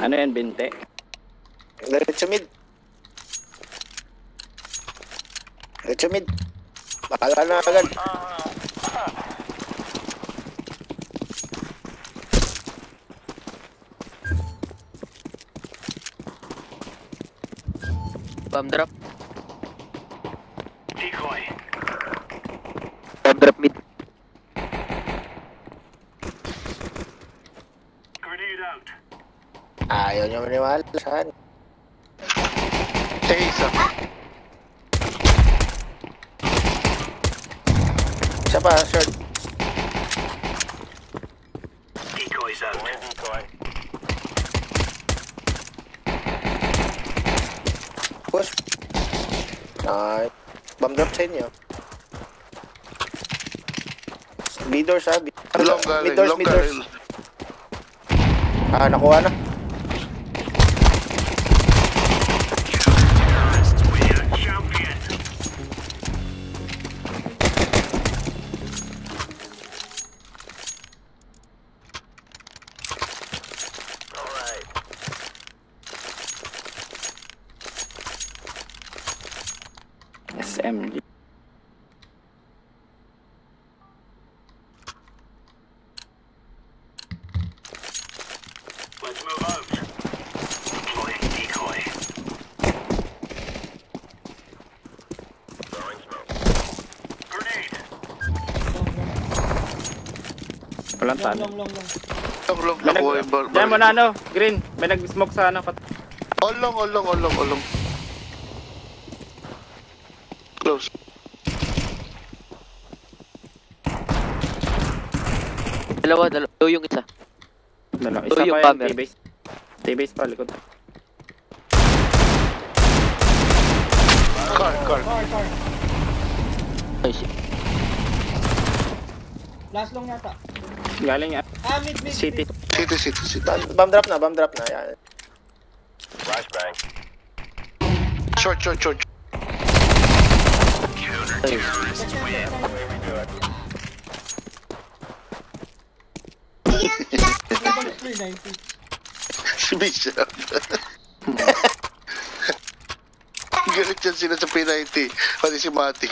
Ano yan, binte? Diretso mid. Diretso mid. Bakala na agad. Bomb drop. Decoy. Bomb drop mid. Grenade out. Ayaw niyo maniwala. Saan? Isa. Isa pa, short. Decoys out. Decoy. Push. Ay. Bomb drop sa inyo. B-doors ha. Long galing, Mid-doors, long mid-doors. galing. Ah, nakuha na. We are champion. Alright. SMG. Let's move out. Deploying decoy. Throwing smoke. Grenade. Walang talo. Long. May Nakuha yung ball. Diyan mo na ano, green. May nag-smoke sa ano. All long. Close. Dalawa. Yung isa. Dalawa. Oh, Isa yung pa yung bomber. T-base. T-base pa, likod. Car. Nice. Last long yata. Galing yan. Mid. City. City. Bomb drop na. Yan. Flashbang. Short. Counter-terrorists win. Double 390. Si Bishop. Galit yan sila sa P90. Pati si Matic.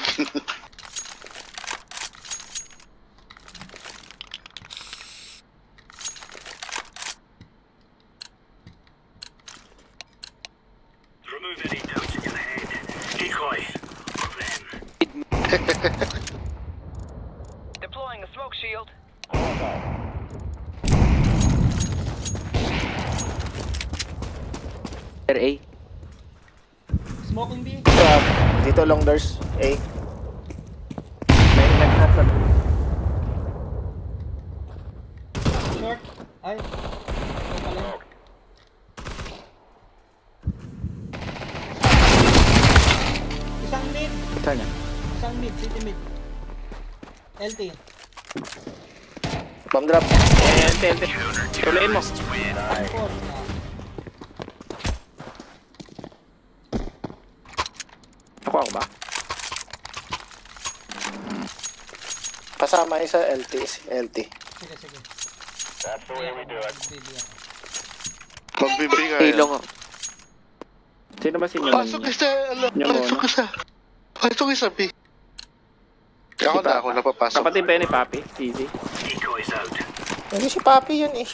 Remove any doubts in your head. Decoy. Over him. Deploying a smoke shield. RA. Smoking B. Dito long doors. A. May nag-shot sa... Short. Ay. Ito pala. Isang mid. Saan yan? City mid. LT. Bomb drop. LT. Tuloyin mo. 4. Ako ba? Kasama isa LT. Sige. That's the way we do it. Magbibigay. Ilong ako. Sino ba si Pasok Nyoman? isa. Pasok isa, B. Ako napapasok. Kapatid ba yun ni Papi? Easy. Decoys out. Hindi si Papi yun eh.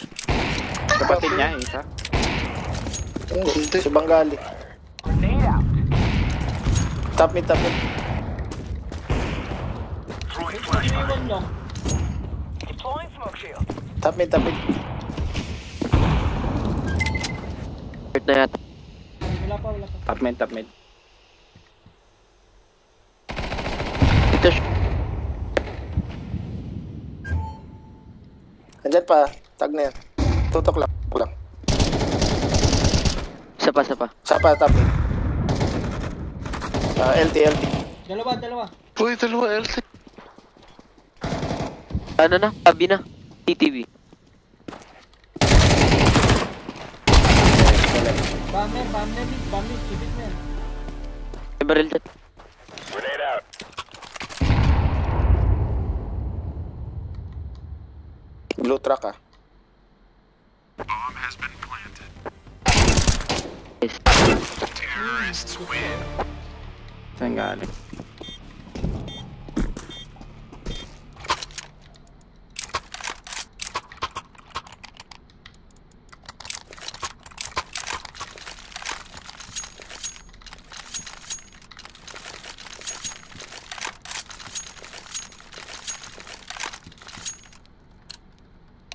Kapatid niya, isa. Hindi. Si Bangali. Grenade out. Top mid. Throwing flashbang. One long. Deploying smoke shield. Top mid. Hurt na yata. Wala pa. Top mid. Dito. Andyan pa. Tag na yan. Tutok lang. Isa pa. Sapa, top mid. LT. Dalawa. Uy, dalawa LT. Ano na? Tabi na. TTV. Bomber. Ibig na yan. May barrel dyan. Grenade out. Blue truck ah. Bomb has been planted. Nice. Saan galing?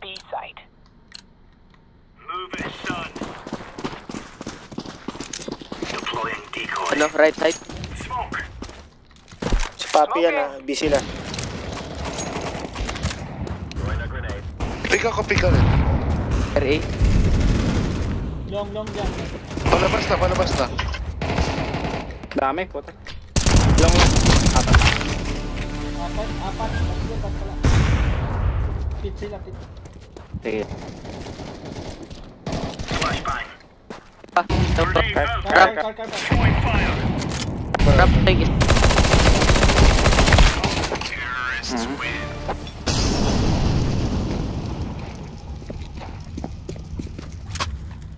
B site. Move it, son. Deploying decoy. Ano, right side? Smoke. Si Papi yan ah. Busy na. Throwing a grenade. Pick ako, pick ako. RA? Long dyan. Palabas na, palabas na. Dami, puta. Long. Apat. Apat. Tatlo pala. Pit sila, pit. Sige. Flashbang. Ah, ito. Grenade out. Car. Throwing fire. Trap, take it. Terrorists win.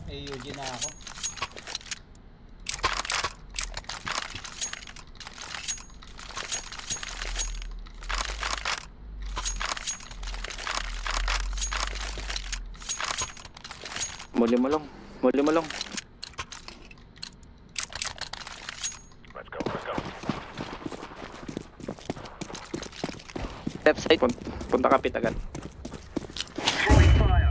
AUG na ako. Muli mo long. Let's go. Left side. Punta ka pit agad. Throwing fire.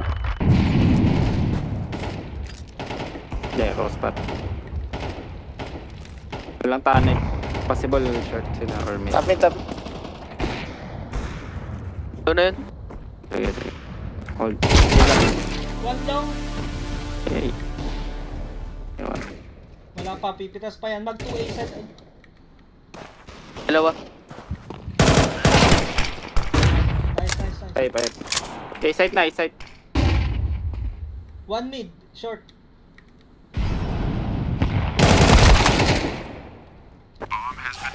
Yeah, crossbar. Walang tanay. Possible short sila or mid. Top mid, top. Ito na yun. Sige. Hold. One long. Okay. Ewan. Wala pa, pipitas pa yan. Mag 2A set. Dalawa. Nice. Five. A-site na, A-site. One mid, short.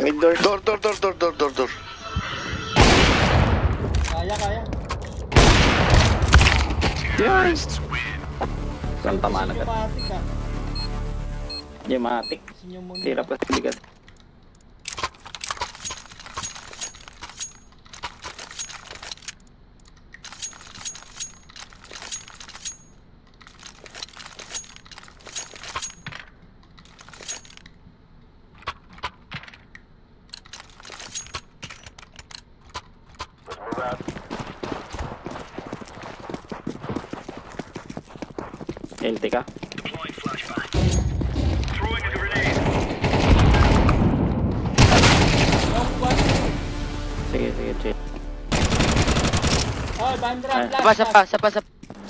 Mid door. Door. Kaya. Yes! Saan tama na ka? Pneumatic ah. Pneumatic. Sinyumon. Tira pa sa bigas. Let's move out. LT ka? Deploying flashbang. Throwing a grenade. Long one. Sige, chill. Oh, bandra. Ay. Sapa.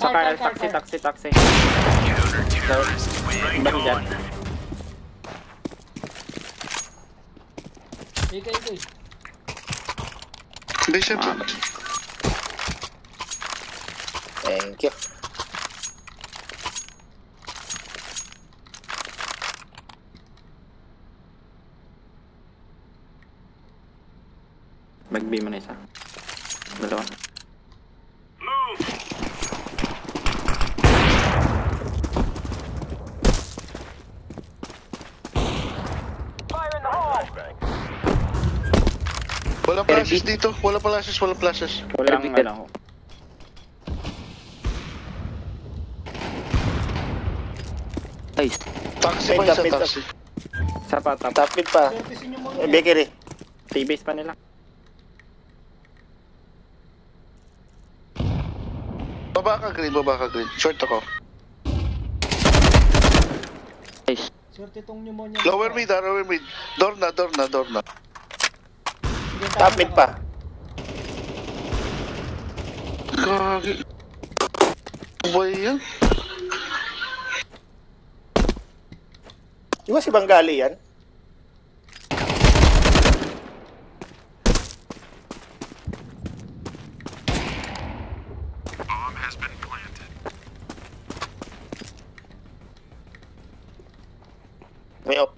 Saka, taxi. Counter-terrorist win. Balik Range dyan. 1. Ikay. Bishop. Thank you. Mag-B mo na isa. Dalawa. Move. Fire in the hole. Walang flashes dito. Walang flashes. Walang Perfect. ano. Nice. Taxi pa Mid up, isa, mid up. taxi. Sapa, tap. Top mid pa. Swerte sinyumon. Bakery. T-base pa nila. Baba ka green. Short ako. Nice. Swerte tong pneumonia. Lower mid. Door na. Sige, Top mid pa. Gagi. Ano ba yan? Di ba si Bangali yan? Bomb has been planted. May op.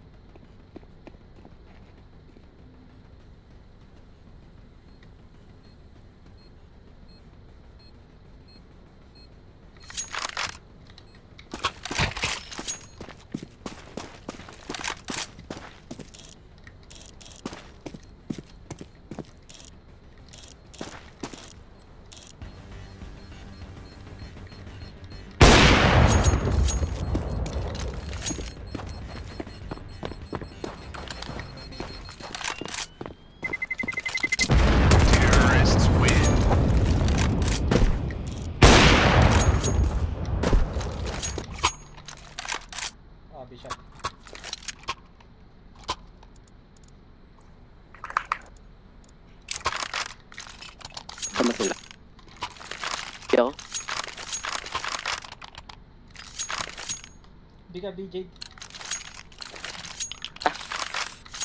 Biga BJ.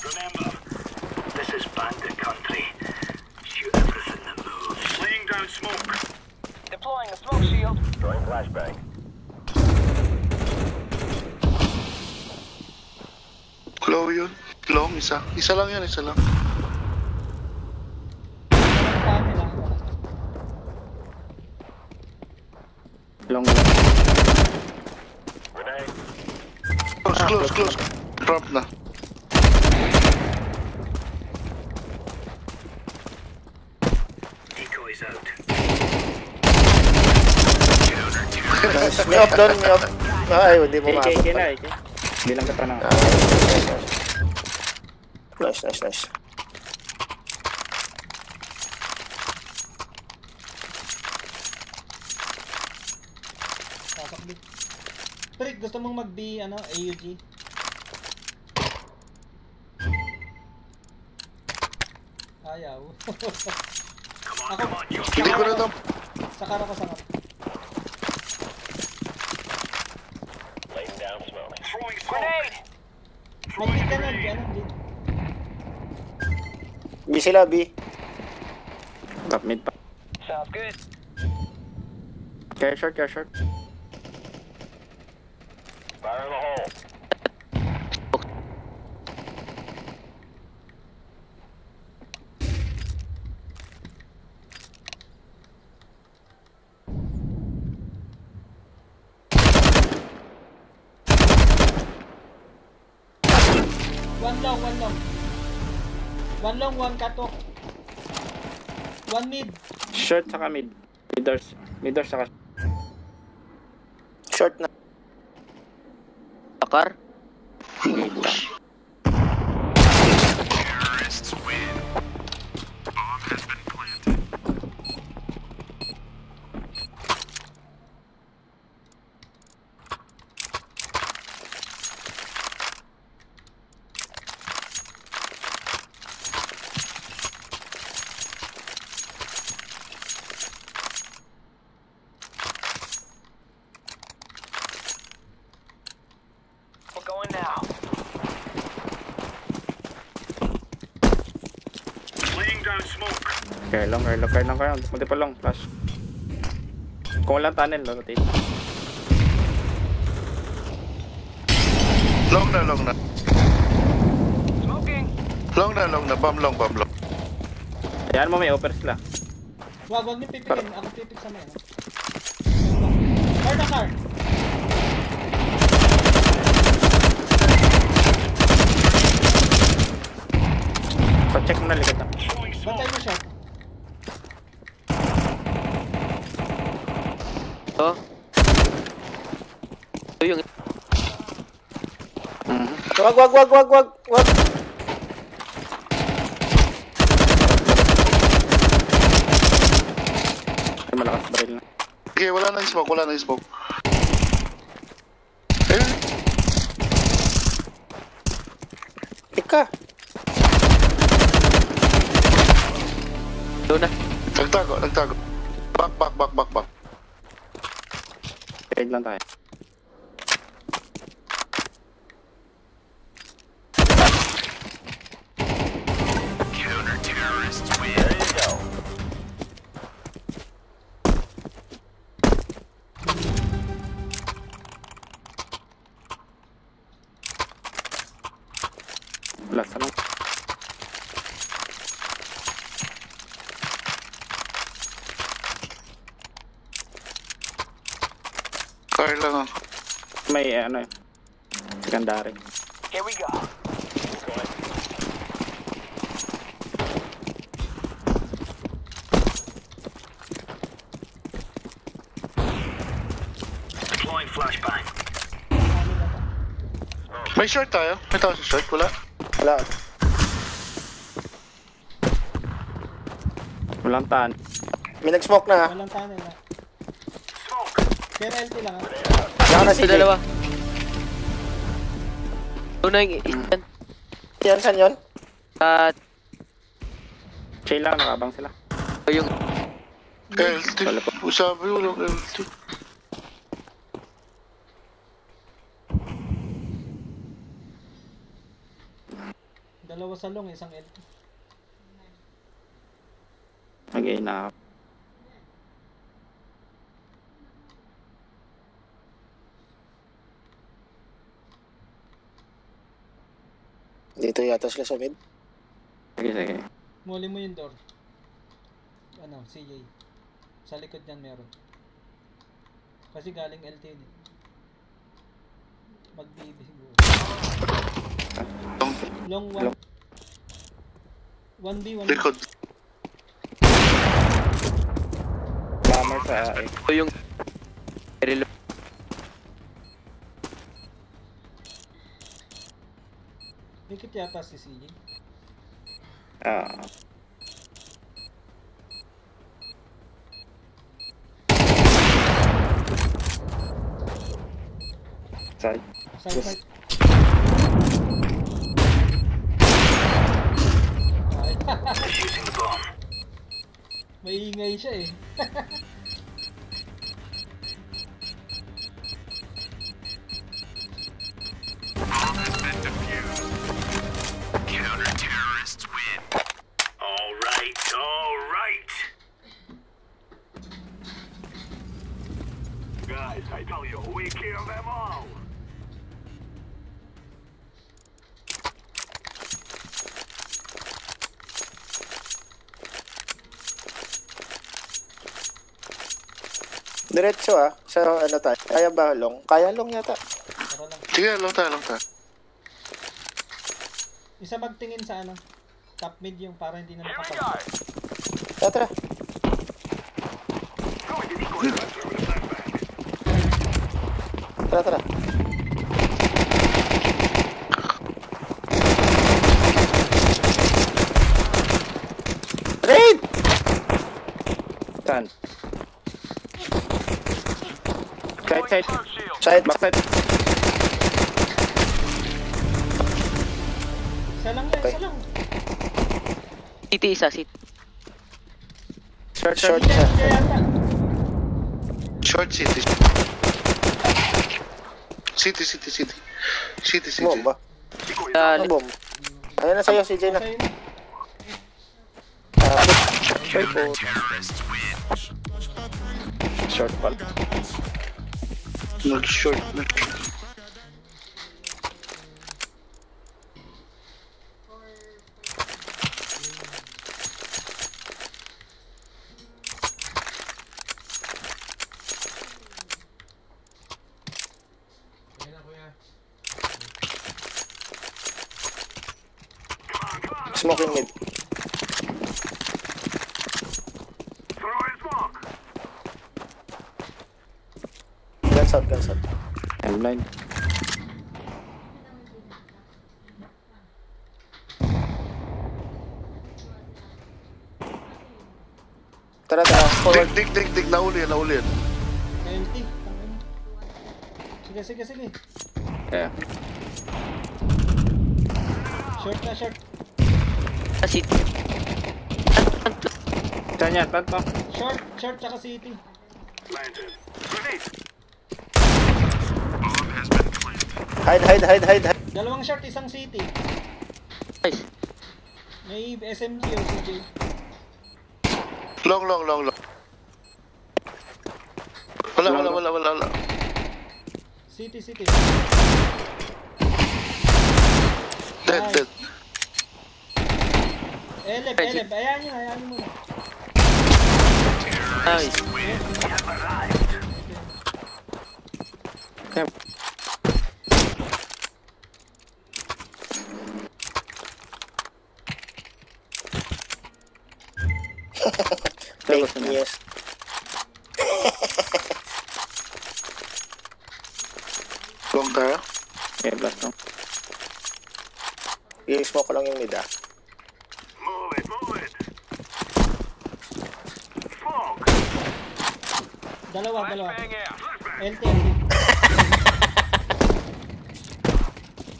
Remember, this is bandit country. Shoot everything that moves. Laying down smoke. Deploying a smoke shield. Throwing flashbang. Low yun. Long, isa. Isa lang yun, isa lang. Saan nila? Long. Grenade. Close. Drop na. Decoys out. Nice. May off doon, may off. Ay, hindi mo maabot. Hindi lang ka na. Nice. Pasok B. Trick, gusto mong mag-B, ano, AUG? Ayaw. Come on, you Hindi ko na to. Sakaro ko sakap. laying down smoke. Throwing smoke. Grenade! Mag-B ka na, ano, B. B sila, B. Top mid pa. Sounds good. Care short. Fire in the hole. One long. One long, one katok. One mid. Short saka mid. Mid-doors saka. Short na. Bakar. Terrorists win. Bomb has been planted. We're going now. Laying down smoke. Care long kayo. Multiple long. Flash. Kung walang tunnel, rotate. Long na. Smoking. Long na. Bomb long. Ayan mo, may offer sila. Wag niyo pipigin. Ako pipig sa may, ano. Car. Pa-check mo na, likod na. Throwing smoke. Bantay mo shot. Oh. Ito yung... Wag. Ay, malakas baril na. Okay, wala na yung smoke. Ayun. Ika. Doon na. Nagtago. Back. Trade lang tayo. Counter-terrorists win. There you go. Last na lang. Car lang ako. May ano eh. Secondary. Here we go. Deploying flashbang. May short tayo. May tao sa short. Wala. Walang tan. May nag-smoke na, ha. Walang tunnel na. Smoke. Kaya LT lang, ha. Saka na Ito si dalawa. Doon na yung istan. Yan, saan yun? At... Chill lang, nakabang sila. yung... LT. Sabi mo lang LT. Dalawa sa long, isang LT. Okay na. Dito yata sila sa mid. Sige, sige. Muli mo yung door. Ano, CJ. Sa likod niyan meron. Kasi galing LT yun eh. Magbibigo. Long one. 1B, 1B. Likod. Bomber sa A. Ito yung reload. Dikit yata si CJ. Ah. Side. Side, side. Ay, Defusing the bomb. maingay siya eh. Counter-terrorists win. All right, all right. Guys, I tell you, we kill them all. Diretso ah. Sa ano tayo? Kaya ba long? Kaya long yata. Tara lang. Sige, long tayo. Isa magtingin sa ano. Top mid yung para hindi na Here we makapag. go. Tara. Tara. Raid! Saan? Side. Smoke shield. Side. Backside. Isa lang yan, isa lang. City isa, city. Short. Short Hindi siya. siya yata. Short city. City. Bomba. Ah, Ano bomb? Ayun na sa'yo, CJ na. Sa'yo na. Short pal. Short. Smoking mid. Throw in smoke. Guns out. I'm blind. Tara. Forward. Dig. Nauli yan. LT. Sige. Yeah. Short. city. Saan yan? Plant mo. Short tsaka city. Planted. Grenade. Hide. Dalawang short, isang city. Nice. May SMG o CJ. Long. Wala. City. Dead. Eleb. Ayan nyo muna. Nice. Okay. Fake news. Long tayo. Okay, blast mo. I-smoke ko lang yung mid ah. Move it. Smoke. Dalawa. Bang out. LT.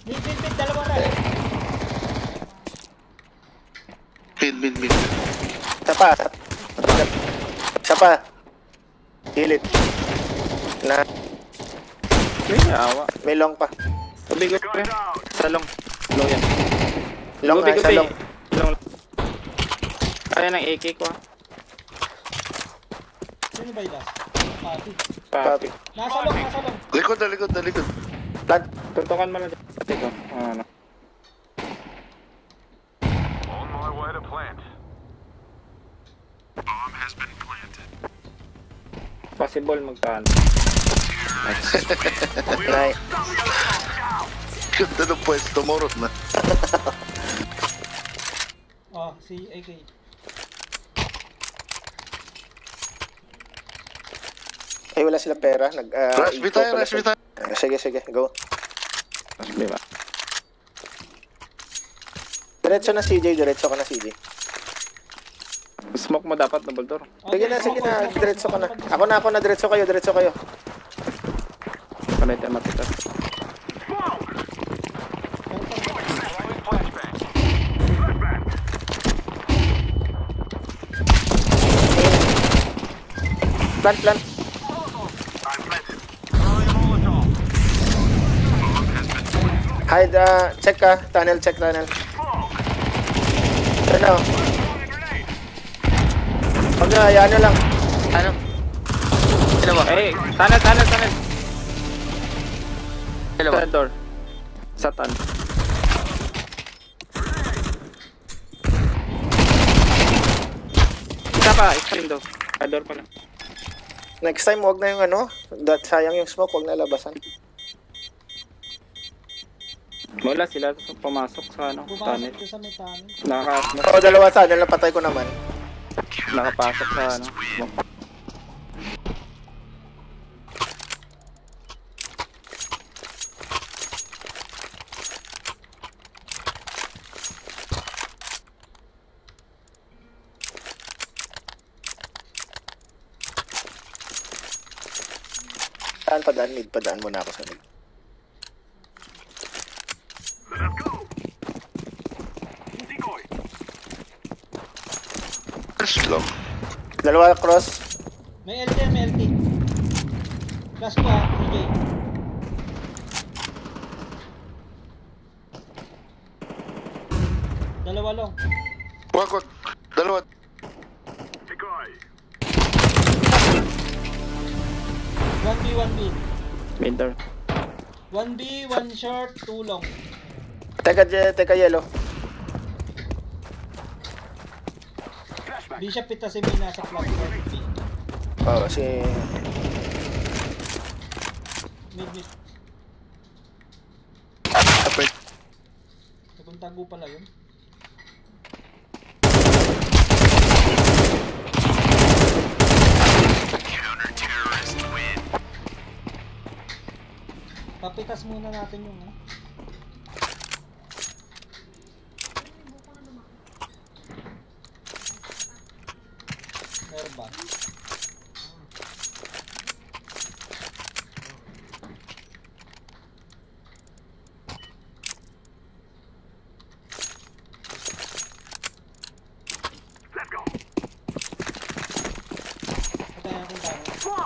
Mid, dalawa na. Mid. Isa pa. Hilit. Na. May awa. May long pa. Sabi ko Gun down. sa long. Long yan. Long nga, isa long. Long. Kaya ng AK ko ah. Sino ba yung last? Pati. Papi. Nasa long, nasa long. Likod na, likod na, likod. Plant. Tutukan mo lang dyan. Pati ko. Ano. On my way to plant. Bomb has been planted. Possible magkaan. Nice. Ganda ng pwesto mo, Rod na. Oh, si AK. Ay, wala sila pera. Rush B tayo, rush B tayo. Sige, sige. Go. Di ba? Diretso na CJ. Diretso ka na CJ. Smoke mo dapat, double door. Sige na, sige na. Diretso ka na. Ako na. Diretso kayo, diretso kayo. Panay tayo matita. Plant, plant. Hide, check ka. Tunnel, check tunnel. Ano? Huwag na, hayaan nyo lang. Ano? Sino ba? Eh, tunnel. Sino ba? Sa door. Sa tan. Isa pa, window. Sa door pala. Next time, huwag na yung ano. Sayang yung smoke, huwag na labasan. Wala sila pumasok sa ano, Pumasok tunnel. ko sa may tunnel. Oo, dalawa tunnel. Napatay ko naman. Nakapasok sa ano. Smoke. Saan padaan? Mid, padaan muna ako sa mid. Long. Dalawa cross. May LT, may LT. Flash ko CJ. Dalawa long. Wakot. Dalawa. 1B, 1B. Mid door. 1B, 1 short, 2 long. Teka yellow. Bishop pita si Mina sa platform B. Oo, si... Mid. Apert. Ibang tago pala yun. Papitas muna natin yung meron ba? Patay natin tayo.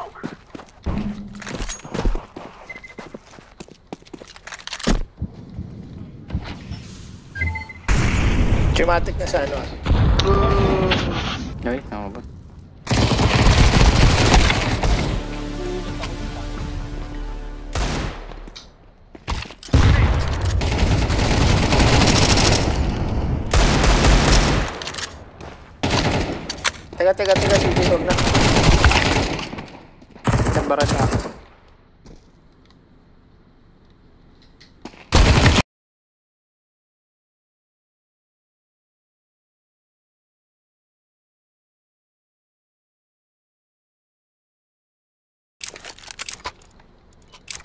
Dramatic na sa ano. Okay, tama ba? Teka, CJ, huwag na. Nagbaran na ako.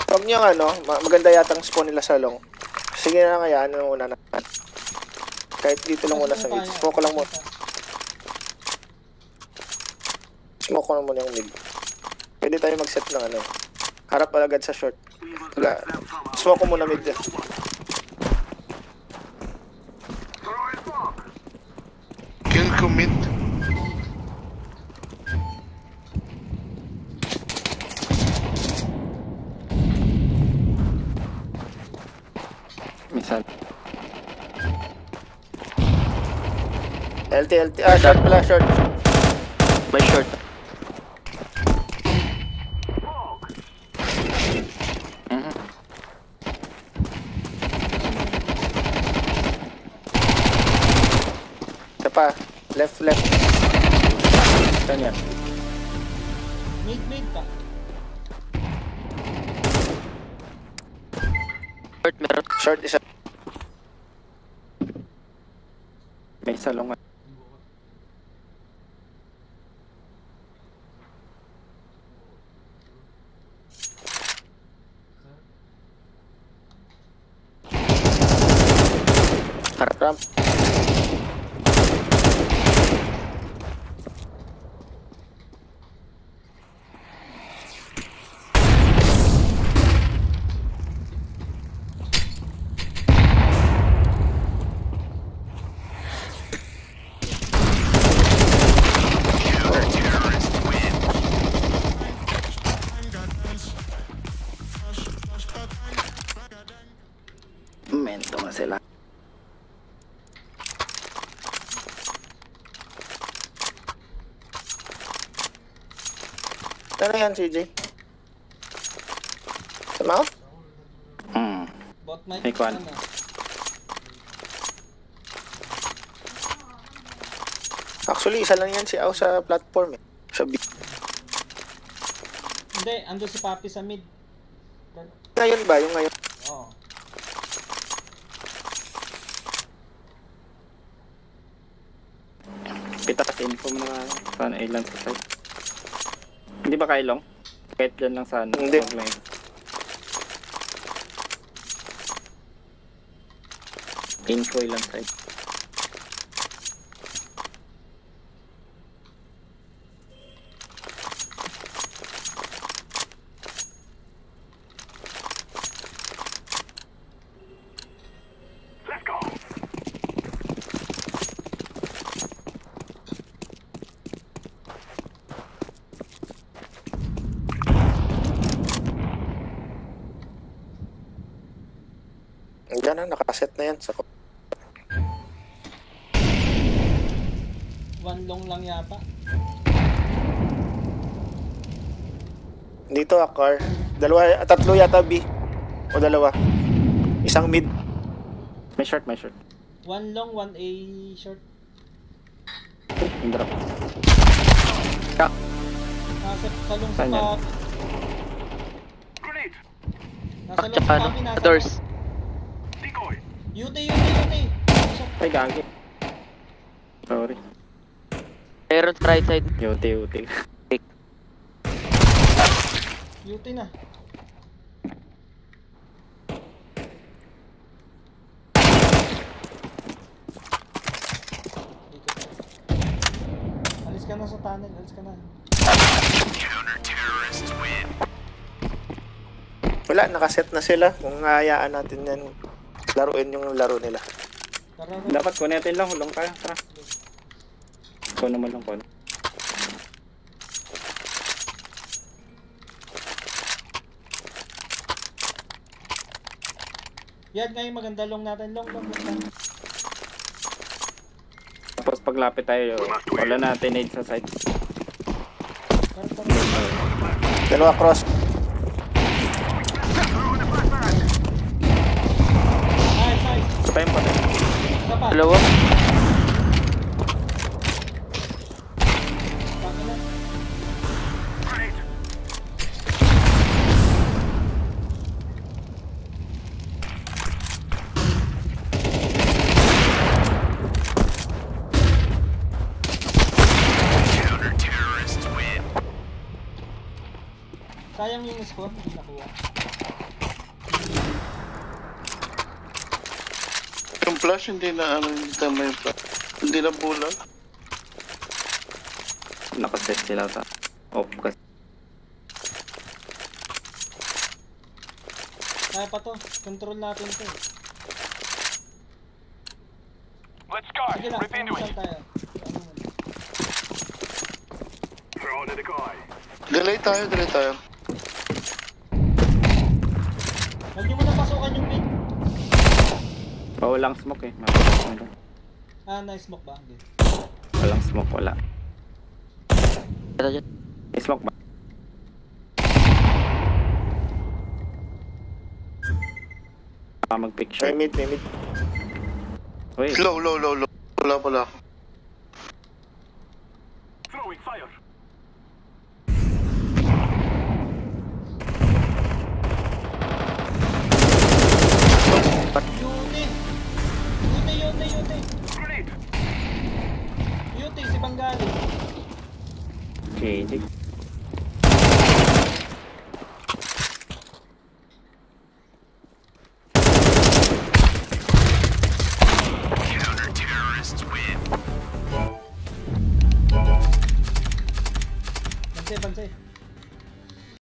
Huwag nyo ano, maganda yata ang spawn nila sa long. Sige na kaya, ano muna na. Kahit dito lang muna sa mid. Smoke ko lang muna. Smoke ko lang muna yung mid. Pwede tayo mag-set ng ano. Harap agad sa short. Wala. Smoke ko muna mid dyan. Kill commit. Minsan. LT. Ah, short pala, short. May short. Mhm. Isa pa. Left. Saan yan? Mid pa. Short meron. Short isa. May salungan. Ramp. Mento nga sila. Ano yan, CJ? Sama? Bot mic. May kwan. Ano? Actually, isa lang yan si Au sa platform eh. Sa B. Hindi, ando si Papi sa mid. Ngayon ba? Yung ngayon? Oo. Pitas info mo na sana ilan sa site. Hindi ba kailong? Kahit dyan lang sana. Hindi. Online. Info ilan site. Let's go. Diyan na, nakaset na yan. Sa One long lang yata. dito, car. Tatlo yata B. O dalawa. Isang mid. May short. One long, one A short. Yung drop. Nasa salong sa Saan yan? Papi. Grenade. Nasa long Tsaka sa ano? Papi, nasa Doors. Decoy. UT. Ay, gagi. Sorry. Meron sa right side. UT. UT na. Alis ka na sa tunnel, alis ka na. Wala, nakaset na sila. Kung hayaan natin yan, laruin yung laro nila. Tara, Dapat kunetin lang. Hulong tayo. Tara. Ikaw naman lang ko. yan nga yung maganda long natin. Long. Tapos paglapit tayo, wala natin aid sa side. Tara. Dalawa cross. Nice. Ito pa yung patay. Isa pa. Dalawa. Tangin na. Sayang yung score, hindi nakuha. Yung flash, hindi tama yung flash. Hindi na bulag. Nakaset sila sa off kasi. Kaya pa to, control natin to. Let's start. Sige lang, Rip into saan it. tayo? Throw in the decoy. Delay tayo. Huwag nyo muna pasukan yung mid. Walang smoke eh. Ah, nice smoke ba? Hindi. Walang smoke, wala. Ito dyan. May smoke ba? Baka mag-picture. May mid, may mid. Uy, Low. Wala pala. Throwing fire. Yute, Grenade. si Bangali. GG.